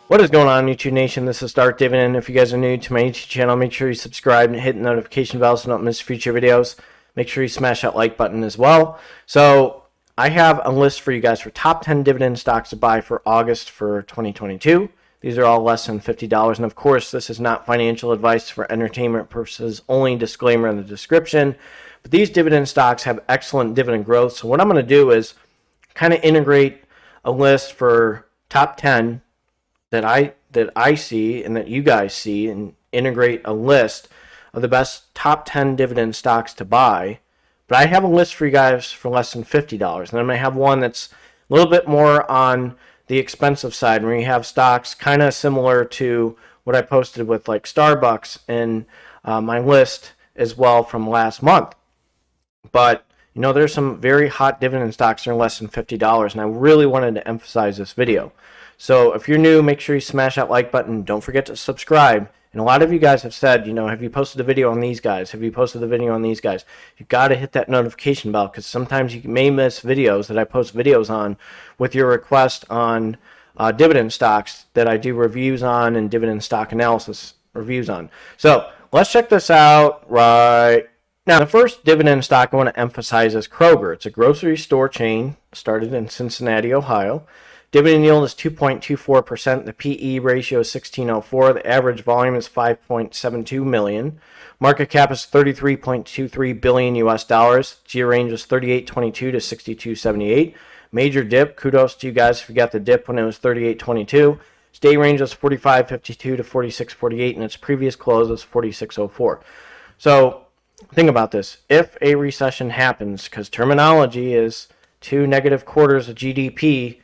What is going on, YouTube Nation? This is Dark Dividend. If you guys are new to my YouTube channel, make sure you subscribe and hit the notification bell so you don't miss future videos. Make sure you smash that like button as well. So I have a list for you guys for top 10 dividend stocks to buy for August for 2022. These are all less than $50. And of course, this is not financial advice for entertainment purposes, only disclaimer in the description. But these dividend stocks have excellent dividend growth. So what I'm going to do is kind of integrate a list for top 10 that I see and that you guys see, and integrate a list of the best top 10 dividend stocks to buy. But I have a list for you guys for less than $50. And I'm going to have one that's a little bit more on the expensive side, where you have stocks kind of similar to what I posted with like Starbucks in my list as well from last month. But you know, there's some very hot dividend stocks that are less than $50, and I really wanted to emphasize this video. So if you're new, make sure you smash that like button. Don't forget to subscribe. And a lot of you guys have said, you know, have you posted a video on these guys? Have you posted the video on these guys? You've got to hit that notification bell, because sometimes you may miss videos that I post videos on with your request on dividend stocks that I do reviews on and dividend stock analysis reviews on. So let's check this out right now. The first dividend stock I want to emphasize is Kroger. It's a grocery store chain started in Cincinnati, Ohio. Dividend yield is 2.24%. The PE ratio is 1604. The average volume is 5.72 million. Market cap is 33.23 billion US dollars. G range is 38.22 to 62.78. Major dip. Kudos to you guys if you got the dip when it was 38.22. Stay range is 45.52 to 46.48, and its previous close was 46.04. So think about this. If a recession happens, because terminology is 2 negative quarters of GDP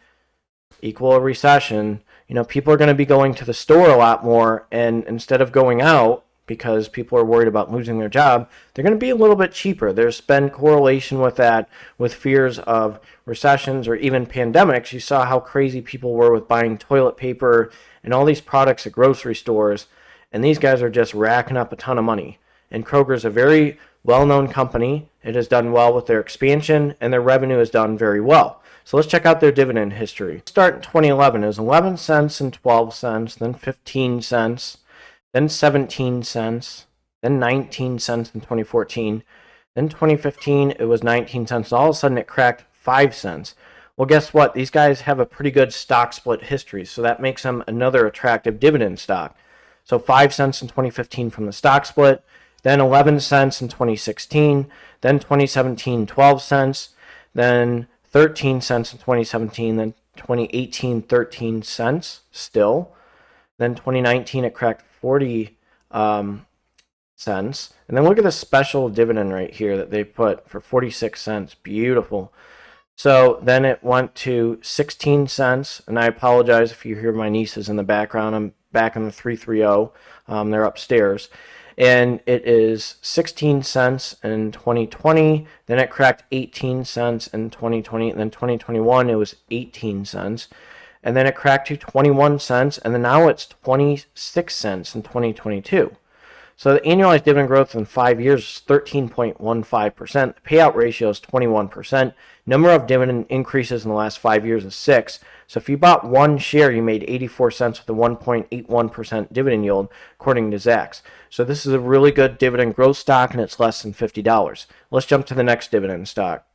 equal a recession, you know, people are going to be going to the store a lot more, and instead of going out because people are worried about losing their job, they're going to be a little bit cheaper. There's been correlation with that, with fears of recessions or even pandemics. You saw how crazy people were with buying toilet paper and all these products at grocery stores, and these guys are just racking up a ton of money. And Kroger is a very well-known company. It has done well with their expansion, and their revenue has done very well. So let's check out their dividend history. Start in 2011. It was 11 cents and 12 cents, then 15 cents, then 17 cents, then 19 cents in 2014. Then 2015, it was 19 cents. All of a sudden, it cracked 5 cents. Well, guess what? These guys have a pretty good stock split history, so that makes them another attractive dividend stock. So 5 cents in 2015 from the stock split, then 11 cents in 2016, then 2017, 12 cents, then 13 cents in 2017, then 2018, 13 cents still. Then 2019, it cracked 40 cents. And then look at the special dividend right here that they put for 46 cents. Beautiful. So then it went to 16 cents. And I apologize if you hear my nieces in the background. I'm back in the 330. They're upstairs. And it is 16 cents in 2020, then it cracked 18 cents in 2020, and then 2021 it was 18 cents, and then it cracked to 21 cents, and then now it's 26 cents in 2022. So the annualized dividend growth in 5 years is 13.15%. The payout ratio is 21%. Number of dividend increases in the last 5 years is 6. So if you bought one share, you made 84 cents with a 1.81% dividend yield, according to Zacks. So this is a really good dividend growth stock, and it's less than $50. Let's jump to the next dividend stock.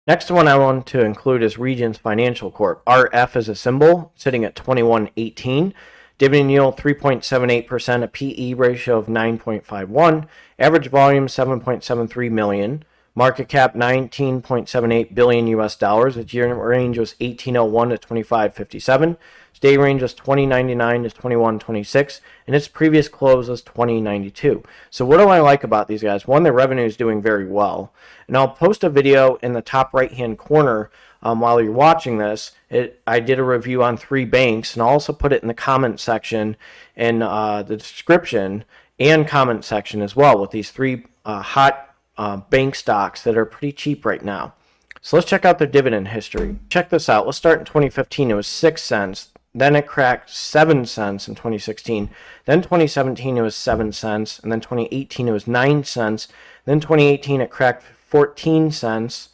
Next one I want to include is Regions Financial Corp. RF is a symbol, sitting at 21.18. Dividend yield 3.78%, a PE ratio of 9.51, average volume 7.73 million, market cap 19.78 billion US dollars. Its year range was 1801 to 2557. Day range was 2099 to 2126, and its previous close was 2092. So what do I like about these guys? One, their revenue is doing very well, and I'll post a video in the top right hand corner while you're watching this. I did a review on 3 banks, and I'll also put it in the comment section in the description and comment section as well, with these 3 hot bank stocks that are pretty cheap right now. So let's check out their dividend history. Check this out. Let's start in 2015. It was 6 cents. Then it cracked 7 cents in 2016. Then 2017 it was 7 cents. And then 2018 it was 9 cents. Then 2018 it cracked 14 cents.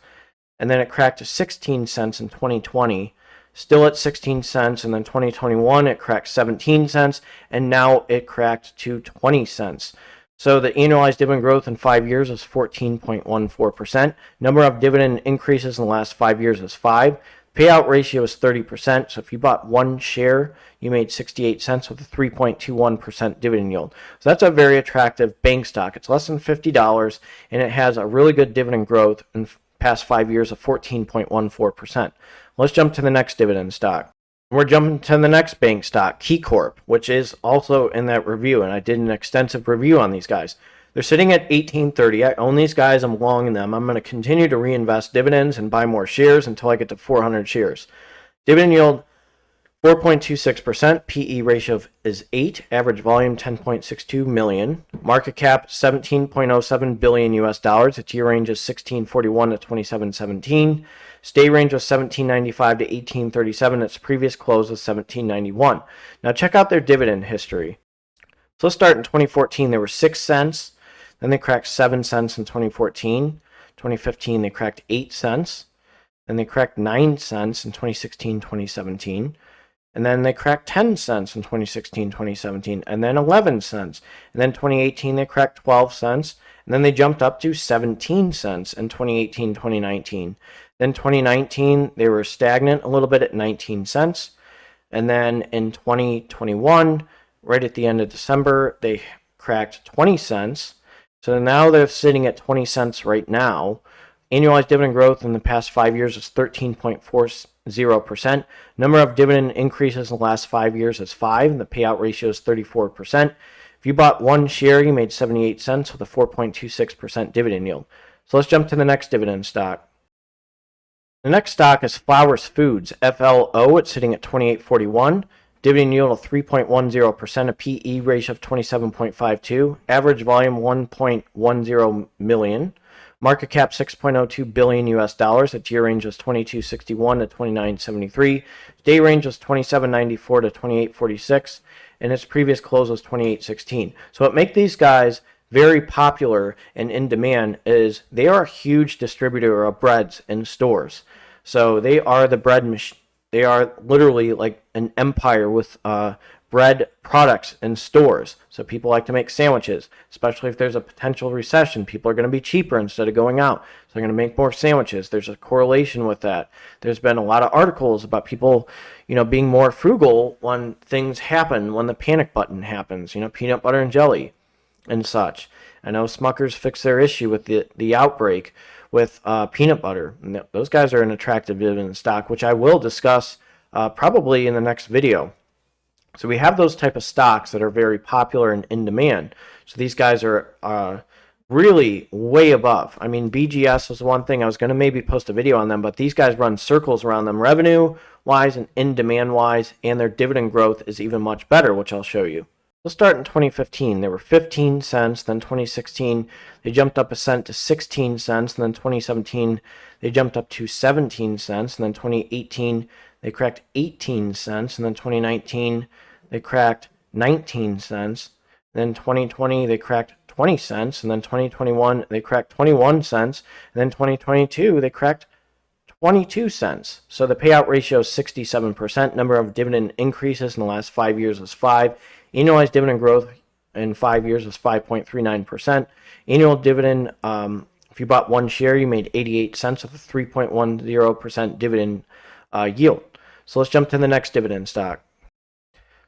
And then it cracked to 16 cents in 2020. still at 16 cents, and then 2021 it cracked 17 cents, and now it cracked to 20 cents. So the annualized dividend growth in 5 years is 14.14%. Number of dividend increases in the last 5 years is 5. Payout ratio is 30%. So if you bought one share, you made 68 cents with a 3.21% dividend yield. So that's a very attractive bank stock. It's less than $50, and it has a really good dividend growth in past 5 years of 14.14%. Let's jump to the next dividend stock. We're jumping to the next bank stock, KeyCorp, which is also in that review, and I did an extensive review on these guys. They're sitting at $18.30. I own these guys. I'm long in them. I'm going to continue to reinvest dividends and buy more shares until I get to 400 shares. Dividend yield 4.26%. PE ratio is 8. Average volume 10.62 million. Market cap 17.07 billion US dollars. Its year range is 1641 to 2717. Stay range was 1795 to 1837. Its previous close was 1791. Now check out their dividend history. So let's start in 2014. They were 6 cents. Then they cracked 7 cents in 2014. 2015 they cracked 8 cents. Then they cracked 9 cents in 2016, 2017. And then they cracked 10 cents in 2016, 2017. And then 11 cents. And then 2018 they cracked 12 cents. And then they jumped up to 17 cents in 2018, 2019. Then 2019, they were stagnant a little bit at 19 cents. And then in 2021, right at the end of December, they cracked 20 cents. So now they're sitting at 20 cents right now. Annualized dividend growth in the past 5 years is 13.40%. Number of dividend increases in the last 5 years is 5. And the payout ratio is 34%. If you bought one share, you made 78 cents with a 4.26% dividend yield. So let's jump to the next dividend stock. The next stock is Flowers Foods, FLO. It's sitting at $28.41. Dividend yield of 3.10%, a PE ratio of 27.52. Average volume 1.10 million. Market cap 6.02 billion US dollars. Its year range was 2261 to 2973. Day range was 2794 to 2846. And its previous close was 2816. So what makes these guys very popular and in demand is they are a huge distributor of breads in stores. So they are the bread machine. They are literally like an empire with bread products in stores. So people like to make sandwiches, especially if there's a potential recession. People are going to be cheaper instead of going out. So they're going to make more sandwiches. There's a correlation with that. There's been a lot of articles about people, being more frugal when things happen, when the panic button happens, peanut butter and jelly and such. I know Smucker's fixed their issue with the outbreak with peanut butter. And those guys are an attractive dividend stock, which I will discuss probably in the next video. So we have those type of stocks that are very popular and in demand. So these guys are really way above. I mean, BGS was one thing. I was going to maybe post a video on them, but these guys run circles around them revenue-wise and in demand-wise, and their dividend growth is even much better, which I'll show you. We'll start in 2015. They were 15 cents. Then 2016, they jumped up a cent to 16 cents. And then 2017, they jumped up to 17 cents. And then 2018, they cracked 18 cents. And then 2019, they cracked 19 cents. And then 2020, they cracked 20 cents. And then 2021, they cracked 21 cents. And then 2022, they cracked 22 cents. So the payout ratio is 67%. Number of dividend increases in the last 5 years is 5. Annualized dividend growth in 5 years is 5.39%. Annual dividend, if you bought one share, you made 88 cents with a 3.10% dividend yield. So let's jump to the next dividend stock.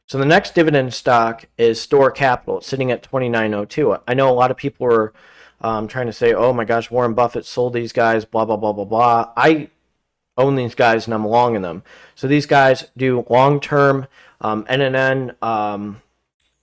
So the next dividend stock is STOR Capital. It's sitting at $29.02. I know a lot of people are trying to say, oh my gosh, Warren Buffett sold these guys, blah, blah, blah, blah, blah. I own these guys and I'm long in them. So these guys do long-term NNN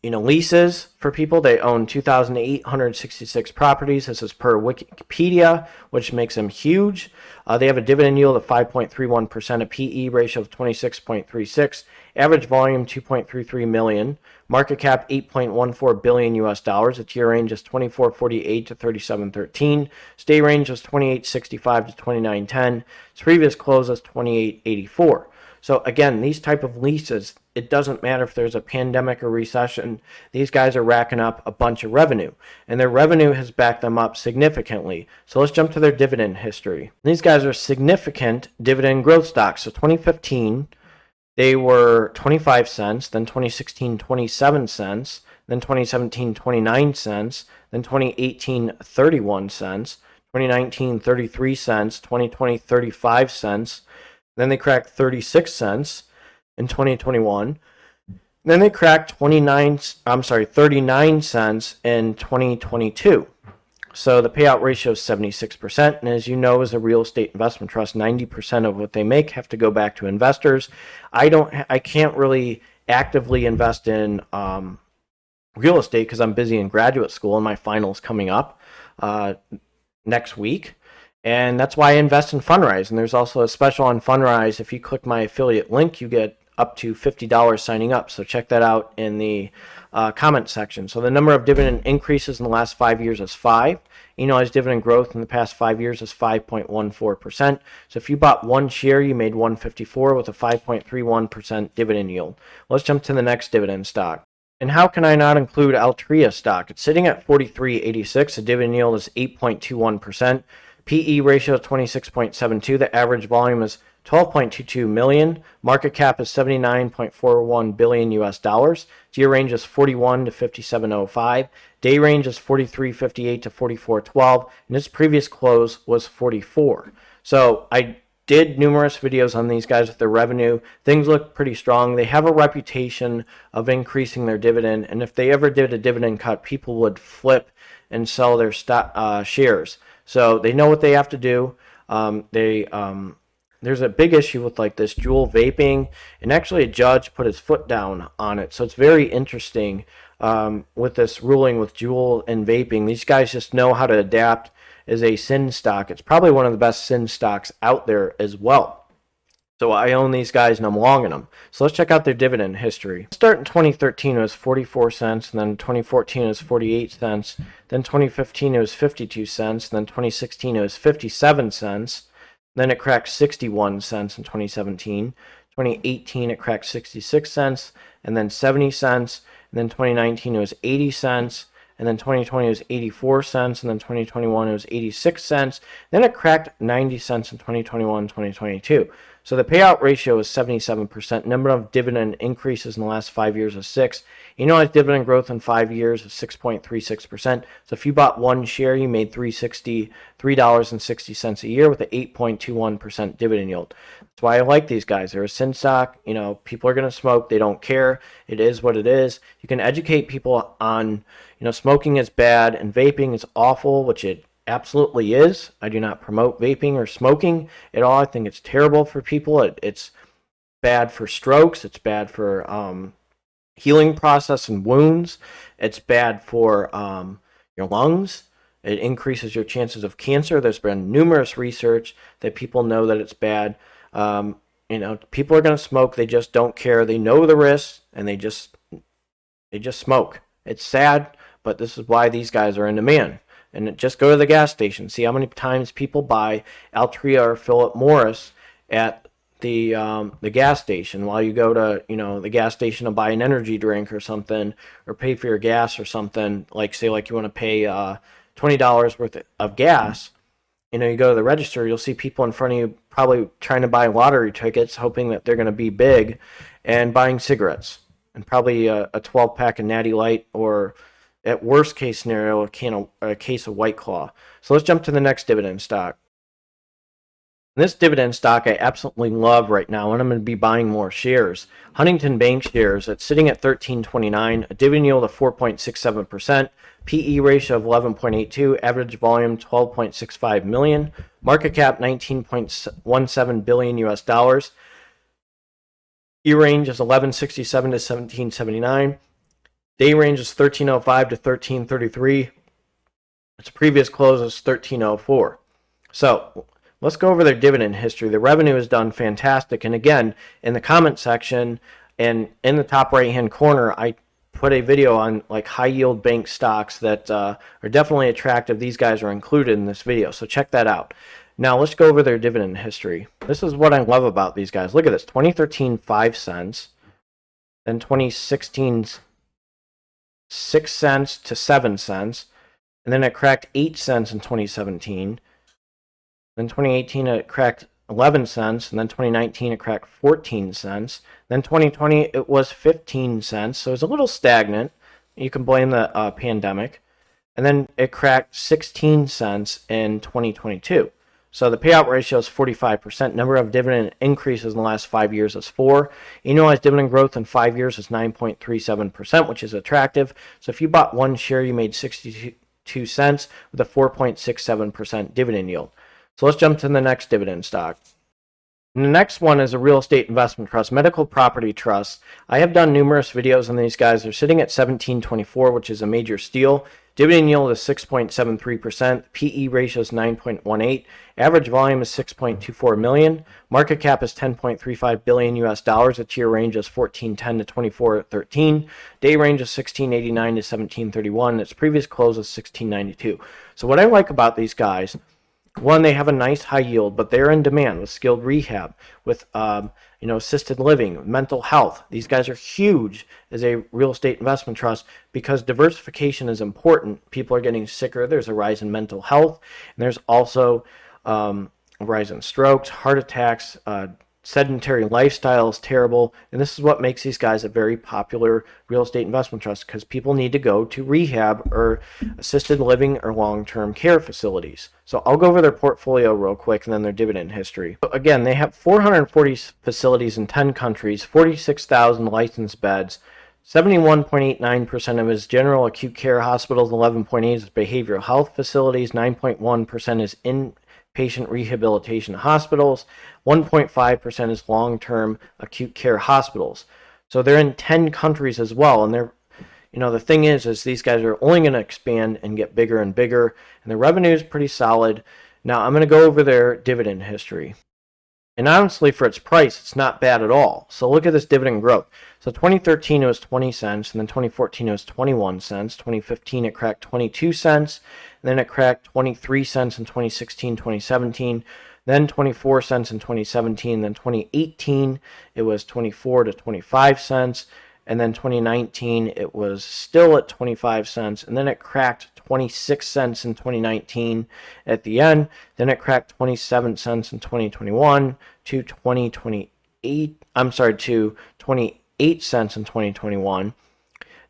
leases for people. They own 2,866 properties. This is per Wikipedia, which makes them huge. They have a dividend yield of 5.31%, a PE ratio of 26.36, average volume 2.33 million, market cap 8.14 billion US dollars. Its year range is 2448 to 3713. Stay range is 2865 to 2910. Its previous close is 2884. So again, these type of leases, it doesn't matter if there's a pandemic or recession. These guys are racking up a bunch of revenue, and their revenue has backed them up significantly. So let's jump to their dividend history. These guys are significant dividend growth stocks. So 2015, They were 25 cents, then 2016, 27 cents, then 2017, 29 cents, then 2018, 31 cents, 2019, 33 cents, 2020, 35 cents, then they cracked 36 cents in 2021. Then they cracked 39 cents in 2022. So the payout ratio is 76%, and as you know, as a real estate investment trust, 90% of what they make have to go back to investors. I can't really actively invest in real estate because I'm busy in graduate school and my finals coming up next week. And that's why I invest in Fundrise. And there's also a special on Fundrise. If you click my affiliate link, you get up to $50 signing up. So check that out in the comment section. So the number of dividend increases in the last 5 years is 5. Annualized dividend growth in the past 5 years is 5.14%. So if you bought one share, you made 154 with a 5.31% dividend yield. Let's jump to the next dividend stock. And how can I not include Altria stock? It's sitting at 43.86. The dividend yield is 8.21%. PE ratio is 26.72. The average volume is 12.22 million. Market cap is 79.41 billion US dollars. Year range is 41 to 57.05. Day range is 43.58 to 44.12. And its previous close was 44. So I did numerous videos on these guys with their revenue. Things look pretty strong. They have a reputation of increasing their dividend. And if they ever did a dividend cut, people would flip and sell their stock, shares. So they know what they have to do. There's a big issue with like this Juul vaping, and actually a judge put his foot down on it. So it's very interesting with this ruling with Juul and vaping. These guys just know how to adapt as a sin stock. It's probably one of the best sin stocks out there as well. So I own these guys and I'm long in them. So let's check out their dividend history. Start in 2013, it was 44 cents. And then 2014, it was 48 cents. Then 2015, it was 52 cents. Then 2016, it was 57 cents. Then it cracked 61 cents in 2017. 2018, it cracked 66 cents. And then 70 cents. And then 2019, it was 80 cents. And then 2020 it was 84 cents, and then 2021 it was 86 cents. Then it cracked 90 cents in 2021, 2022. So the payout ratio is 77%. Number of dividend increases in the last 5 years is 6. Annualized dividend growth in 5 years is 6.36%. So if you bought one share, you made $3.60 a year with an 8.21% dividend yield. That's why I like these guys. They're a sin stock. You know, people are going to smoke. They don't care. It is what it is. You can educate people on, you know, smoking is bad and vaping is awful, which it absolutely is. I do not promote vaping or smoking at all. I think it's terrible for people. It's bad for strokes. It's bad for healing process and wounds. It's bad for your lungs. It increases your chances of cancer. There's been numerous research that people know that it's bad. You know, people are going to smoke. They just don't care. They know the risks and they just smoke. It's sad, but this is why these guys are in demand. And just go to the gas station. See how many times people buy Altria or Philip Morris at the gas station while you go to, you know, the gas station to buy an energy drink or something, or pay for your gas or something. Like say like you want to pay $20 worth of gas. You know, you go to the register, you'll see people in front of you probably trying to buy lottery tickets, hoping that they're going to be big, and buying cigarettes, and probably a 12-pack of Natty Light, or at worst case scenario, a case of White Claw. So let's jump to the next dividend stock. This dividend stock I absolutely love right now, and I'm going to be buying more shares. Huntington Bank shares, it's sitting at $13.29, a dividend yield of 4.67%, PE ratio of 11.82, average volume 12.65 million, market cap 19.17 billion US dollars. Year range is 1167 to 1779. Day range is 1305 to 1333. Its previous close is 1304. So let's go over their dividend history. The revenue is done fantastic. And again, in the comment section and in the top right hand corner, I put a video on like high yield bank stocks that are definitely attractive. These guys are included in this video, so check that out. Now let's go over their dividend history. This is what I love about these guys. Look at this: 2013 5 cents, then 2016 6 cents to 7 cents, and then it cracked 8 cents in 2017. Then 2018 it cracked 11 cents, and then 2019 it cracked 14 cents. Then 2020 it was 15 cents, so it's a little stagnant. You can blame the pandemic. And then it cracked 16 cents in 2022. So the payout ratio is 45%. Number of dividend increases in the last 5 years is 4. Annualized dividend growth in 5 years is 9.37%, which is attractive. So if you bought one share, you made 62 cents with a 4.67% dividend yield. So let's jump to the next dividend stock. And the next one is a real estate investment trust, medical property trust. I have done numerous videos on these guys. They're sitting at 17.24, which is a major steal. Dividend yield is 6.73%. PE ratio is 9.18. Average volume is 6.24 million. Market cap is 10.35 billion US dollars. Its year range is 14.10 to 24.13. Day range is 16.89 to 17.31. Its previous close is 16.92. So what I like about these guys, one, they have a nice high yield, but they're in demand with skilled rehab, with assisted living, mental health. These guys are huge as a real estate investment trust because diversification is important. People are getting sicker. There's a rise in mental health, and there's also a rise in strokes, heart attacks. Sedentary lifestyle is terrible, and this is what makes these guys a very popular real estate investment trust, because people need to go to rehab or assisted living or long-term care facilities. So I'll go over their portfolio real quick and then their dividend history. So again, they have 440 facilities in 10 countries, 46,000 licensed beds. 71.89% of it is general acute care hospitals, 11.8% is behavioral health facilities, 9.1% is inpatient rehabilitation hospitals, 1.5% is long-term acute care hospitals. So they're in 10 countries as well, and they're, the thing is these guys are only going to expand and get bigger and bigger, and their revenue is pretty solid. Now I'm going to go over their dividend history. And honestly, for its price, it's not bad at all. So look at this dividend growth. So 2013 it was 20 cents, and then 2014 it was 21 cents. 2015 it cracked 22 cents, and then it cracked 23 cents in 2016, 2017. Then 24 cents in 2017. Then 2018 it was 24 to 25 cents. And then 2019 it was still at 25 cents, and then it cracked 26 cents in 2019 at the end. Then it cracked 27 cents in 2021 to 28 cents in 2021.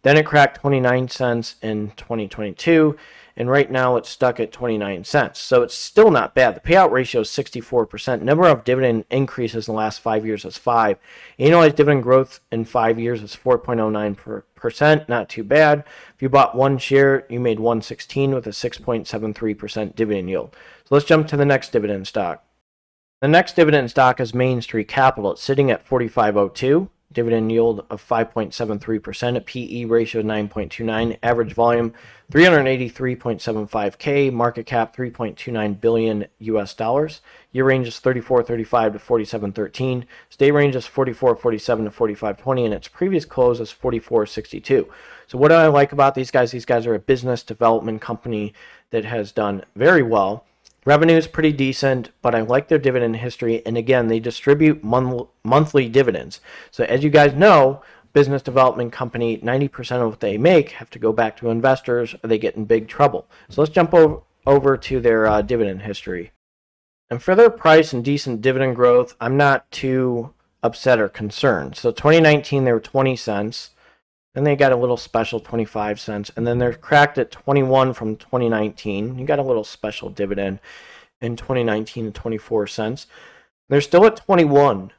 Then it cracked 29 cents in 2022, and right now it's stuck at 29 cents. So it's still not bad. The payout ratio is 64%. Number of dividend increases in the last 5 years is 5. Annualized dividend growth in 5 years is 4.09%. Not too bad. If you bought one share, you made 116 with a 6.73% dividend yield. So let's jump to the next dividend stock. The next dividend stock is Main Street Capital. It's sitting at 45.02. Dividend yield of 5.73%, a PE ratio of 9.29, average volume 383.75K, market cap 3.29 billion US dollars. Year range is 34.35 to 47.13. Day range is 44.47 to 45.20, and its previous close is 44.62. So what do I like about these guys? These guys are a business development company that has done very well. Revenue is pretty decent, but I like their dividend history. And again, they distribute monthly dividends. So as you guys know, business development company, 90% of what they make have to go back to investors, or they get in big trouble. So let's jump over to their dividend history. And for their price and decent dividend growth, I'm not too upset or concerned. So 2019, they were 20 cents. Then they got a little special 25 cents, and then they're cracked at 21 from 2019. You got a little special dividend in 2019 at 24 cents. They're still at 21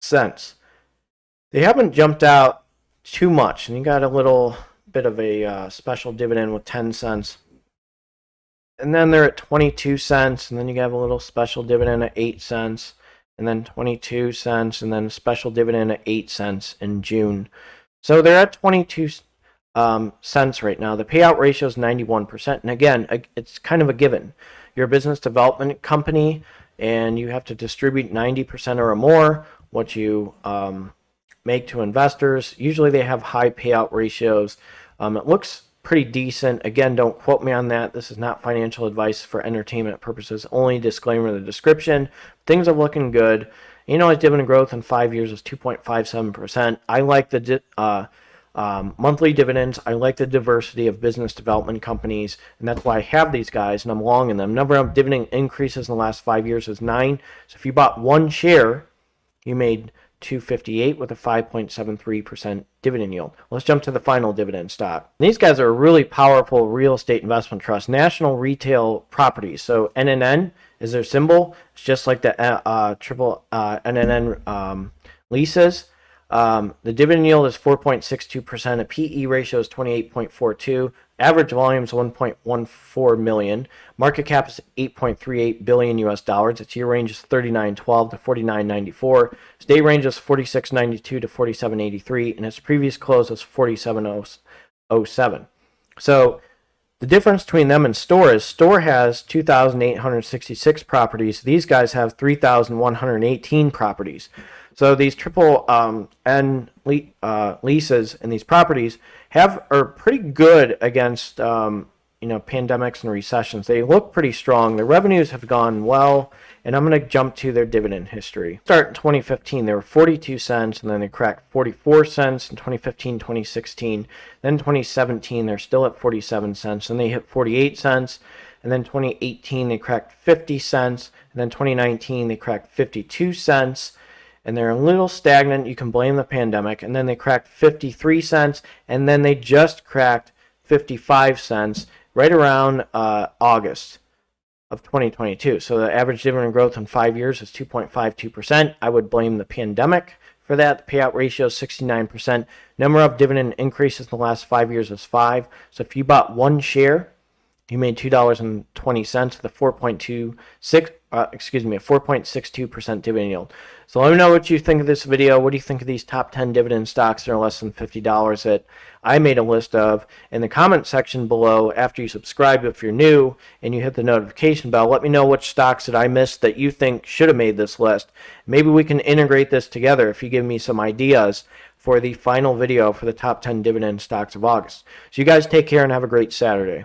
cents. They haven't jumped out too much, and you got a little bit of a special dividend with 10 cents. And then they're at 22 cents, and then you have a little special dividend at 8 cents, and then 22 cents, and then a special dividend at 8 cents in June. So they're at 22 cents right now. The payout ratio is 91%. And again, it's kind of a given. You're a business development company, and you have to distribute 90% or more what you make to investors. Usually they have high payout ratios. It looks pretty decent. Again, don't quote me on that. This is not financial advice for entertainment purposes. Only disclaimer in the description. Things are looking good. Dividend growth in 5 years is 2.57%. I like the monthly dividends. I like the diversity of business development companies, and that's why I have these guys, and I'm long in them. Number of dividend increases in the last 5 years is 9. So if you bought one share, you made $258 with a 5.73% dividend yield. Let's jump to the final dividend stock. These guys are a really powerful real estate investment trust, National Retail Properties. So NNN is their symbol. It's just like the triple NNN leases. The dividend yield is 4.62%. A PE ratio is 28.42. Average volume is 1.14 million. Market cap is 8.38 billion US dollars. Its year range is 39.12 to 49.94. Its day range is 46.92 to 47.83, and its previous close was 47.07. So the difference between them and STOR is STOR has 2,866 properties. These guys have 3,118 properties. So these triple N leases and these properties are pretty good against pandemics and recessions. They look pretty strong. Their revenues have gone well, and I'm going to jump to their dividend history. Start in 2015, they were 42 cents, and then they cracked 44 cents in 2015, 2016. Then 2017, they're still at 47 cents, and they hit 48 cents. And then 2018, they cracked 50 cents. And then 2019, they cracked 52 cents. And they're a little stagnant. You can blame the pandemic. And then they cracked 53 cents, and then they just cracked 55 cents right around August of 2022. So the average dividend growth in 5 years is 2.52%. I would blame the pandemic for that. The payout ratio is 69%. Number of dividend increases in the last 5 years is 5. So if you bought one share, you made $2.20 with a 4.62% dividend yield. So let me know what you think of this video. What do you think of these top 10 dividend stocks that are less than $50 that I made a list of? In the comment section below, after you subscribe, if you're new and you hit the notification bell, let me know which stocks that I missed that you think should have made this list. Maybe we can integrate this together if you give me some ideas for the final video for the top 10 dividend stocks of August. So you guys take care and have a great Saturday.